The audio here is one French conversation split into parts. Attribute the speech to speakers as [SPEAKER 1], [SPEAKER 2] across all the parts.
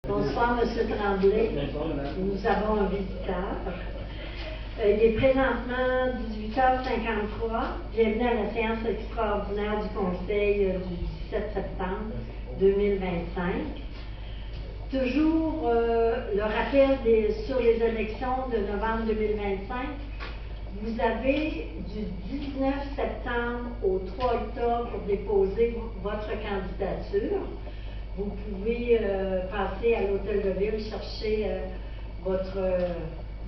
[SPEAKER 1] Bonsoir, M. Tremblay.
[SPEAKER 2] Bonsoir, madame.
[SPEAKER 1] Nous avons un visiteur. Il est présentement 18h53. Bienvenue à la séance extraordinaire du Conseil du 17 septembre 2025. Toujours le rappel sur les élections de novembre 2025. Vous avez du 19 septembre au 3 octobre pour déposer votre candidature. Vous pouvez passer à l'hôtel de ville chercher votre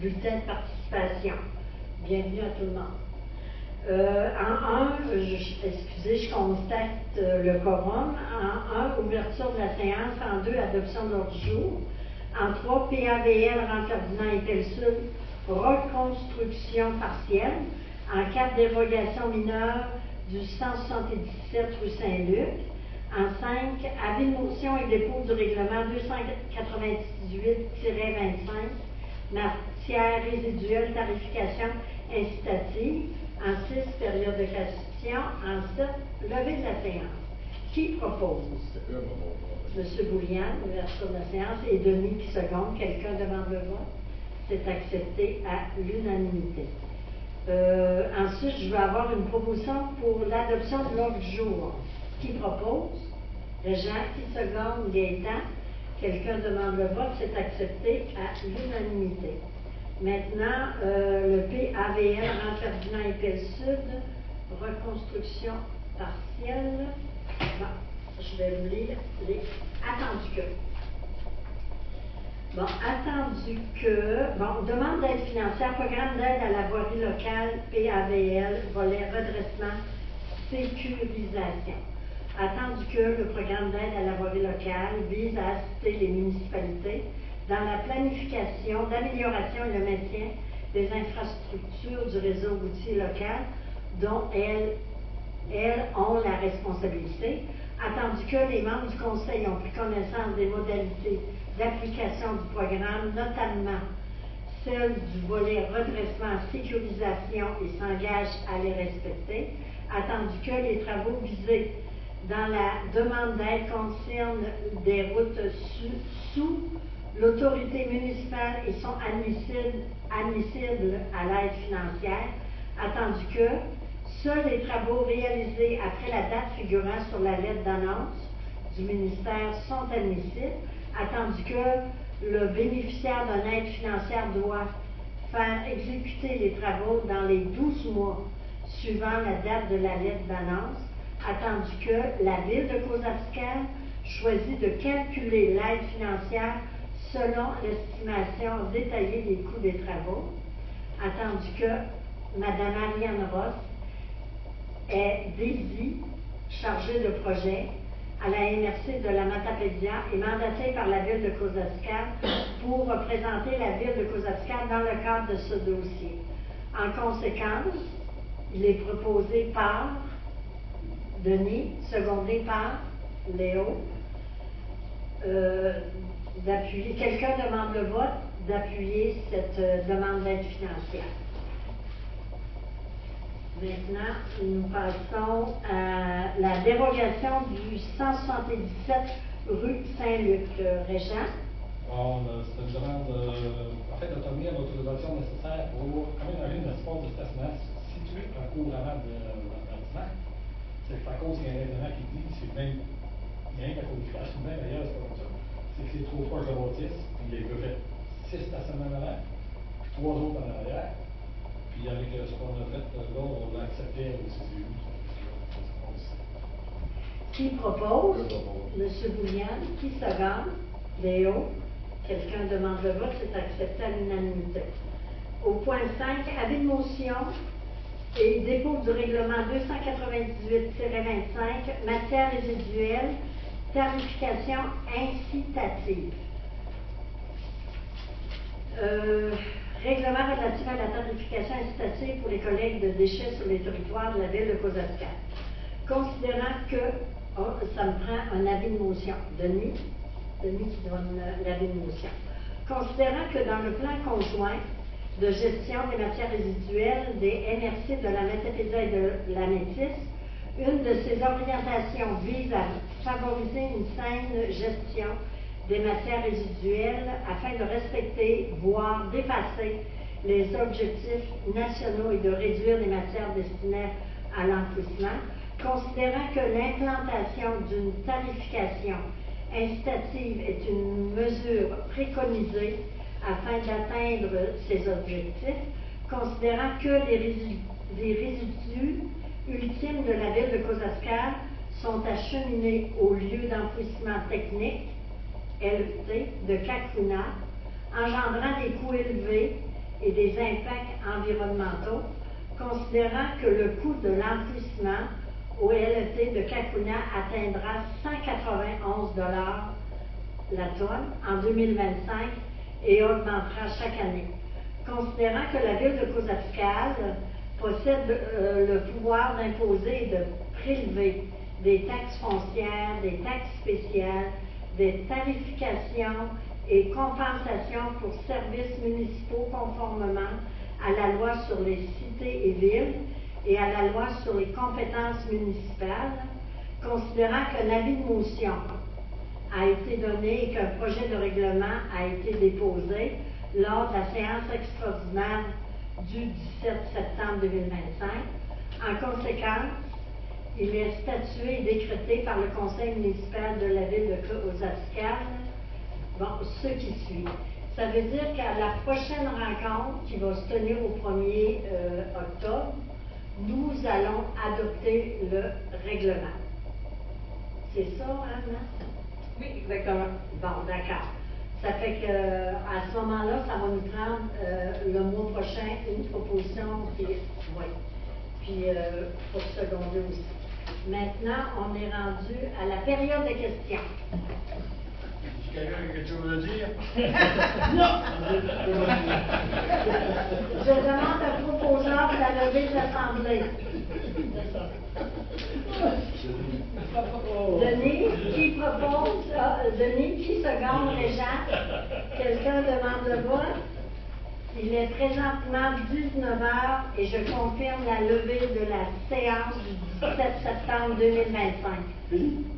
[SPEAKER 1] bulletin de participation. Bienvenue à tout le monde. Je constate le quorum. En 1, ouverture de la séance. En 2, adoption de l'ordre du jour. En 3, PAVL, rang Ferdinand et Pelle-Sud, reconstruction partielle. En 4, dérogation mineure du 177 rue Saint-Luc. En 5, avis de motion et dépôt du règlement 298-25, matière résiduelle, tarification incitative. En 6, période de question. En 7, levée de la séance. Qui propose? M. Boulian, ouverture de la séance, et Denis qui seconde. Quelqu'un demande le vote? C'est accepté à l'unanimité. Ensuite, je vais avoir une proposition pour l'adoption de l'ordre du jour. Qui propose? Régent. Qui seconde? Gaétan. Quelqu'un demande le vote? C'est accepté à l'unanimité. Maintenant, le PAVL, rang Ferdinand et Pelle-Sud, reconstruction partielle. Bon, je vais vous lire les attendus que. Bon, attendu que, bon, demande d'aide financière, programme d'aide à la voirie locale, PAVL, volet redressement, sécurisation. Attendu que le programme d'aide à la voirie locale vise à assister les municipalités dans la planification, d'amélioration et le maintien des infrastructures du réseau routier local dont elles ont la responsabilité. Attendu que les membres du Conseil ont pris connaissance des modalités d'application du programme, notamment celle du volet redressement, sécurisation et s'engagent à les respecter. Attendu que les travaux visés dans la demande d'aide concernent des routes sous l'autorité municipale et sont admissibles à l'aide financière. Attendu que seuls les travaux réalisés après la date figurant sur la lettre d'annonce du ministère sont admissibles. Attendu que le bénéficiaire d'une aide financière doit faire exécuter les travaux dans les 12 mois suivant la date de la lettre d'annonce. Attendu que la Ville de Causapical choisit de calculer l'aide financière selon l'estimation détaillée des coûts des travaux. Attendu que Mme Ariane Ross est DESI, chargée de projet à la MRC de la Matapédia et mandatée par la Ville de Causapical pour représenter la Ville de Causapical dans le cadre de ce dossier. En conséquence, il est proposé par Denis, secondé par Léo, d'appuyer. Quelqu'un demande le vote d'appuyer cette demande d'aide financière. Maintenant, nous passons à la dérogation du 177 rue Saint-Luc. Régent.
[SPEAKER 2] Bon, c'est une demande, en fait, d'obtenir l'autorisation nécessaire pour aménager un espace de stationnement situé en cours avant de l'emplacement. C'est à cause qu'il y a un élément qui dit que c'est même rien qu'à cause du crash, même d'ailleurs, c'est pas comme ça. C'est que c'est trop proche de la bâtisse, puis il y a fait 6 stationnements en avant, puis 3 autres en arrière. Puis avec ce qu'on a fait, là, on l'a accepté au CCU.
[SPEAKER 1] Qui propose? M. Boulian. Qui seconde? Léo. Quelqu'un demande le vote, c'est accepté à l'unanimité. Au point 5, avis de motion et dépôt du règlement 298-25, matière résiduelle, tarification incitative. Règlement relatif à la tarification incitative pour les collègues de déchets sur les territoires de la Ville de Causapical. Considérant que, ça me prend un avis de motion. Denis qui donne l'avis de motion. Considérant que dans le plan conjoint de gestion des matières résiduelles des MRC de la Matapédia et de la Métis, une de ces orientations vise à favoriser une saine gestion des matières résiduelles afin de respecter, voire d'effacer les objectifs nationaux et de réduire les matières destinées à l'enfouissement, considérant que l'implantation d'une tarification incitative est une mesure préconisée afin d'atteindre ces objectifs, considérant que les résidus ultimes de la ville de Cosaspal sont acheminés au lieu d'enfouissement technique, LT, de Cacouna, engendrant des coûts élevés et des impacts environnementaux, considérant que le coût de l'enfouissement au LT de Cacouna atteindra 191 $ la tonne en 2025 et augmentera chaque année. Considérant que la ville de Cosaspal possède le pouvoir d'imposer et de prélever des taxes foncières, des taxes spéciales, des tarifications et compensations pour services municipaux conformément à la loi sur les cités et villes et à la loi sur les compétences municipales, considérant qu'un avis de motion a été donné et qu'un projet de règlement a été déposé lors de la séance extraordinaire du 17 septembre 2025. En conséquence, il est statué et décrété par le conseil municipal de la ville de Cosaspal, ce qui suit. Ça veut dire qu'à la prochaine rencontre qui va se tenir au 1er octobre, nous allons adopter le règlement. C'est ça, Anna?
[SPEAKER 3] Oui, exactement.
[SPEAKER 1] Bon, d'accord. Ça fait qu'à ce moment-là, ça va nous prendre le mois prochain une proposition puis pour seconder aussi. Maintenant, on est rendu à la période de questions.
[SPEAKER 4] Quelqu'un a quelque chose à dire?
[SPEAKER 1] Non! Je demande un proposeur de la levée de l'Assemblée. Denis, qui propose? Denis, qui seconde Régent? Quelqu'un demande le vote? Il est présentement 19h et je confirme la levée de la séance du 17 septembre 2025.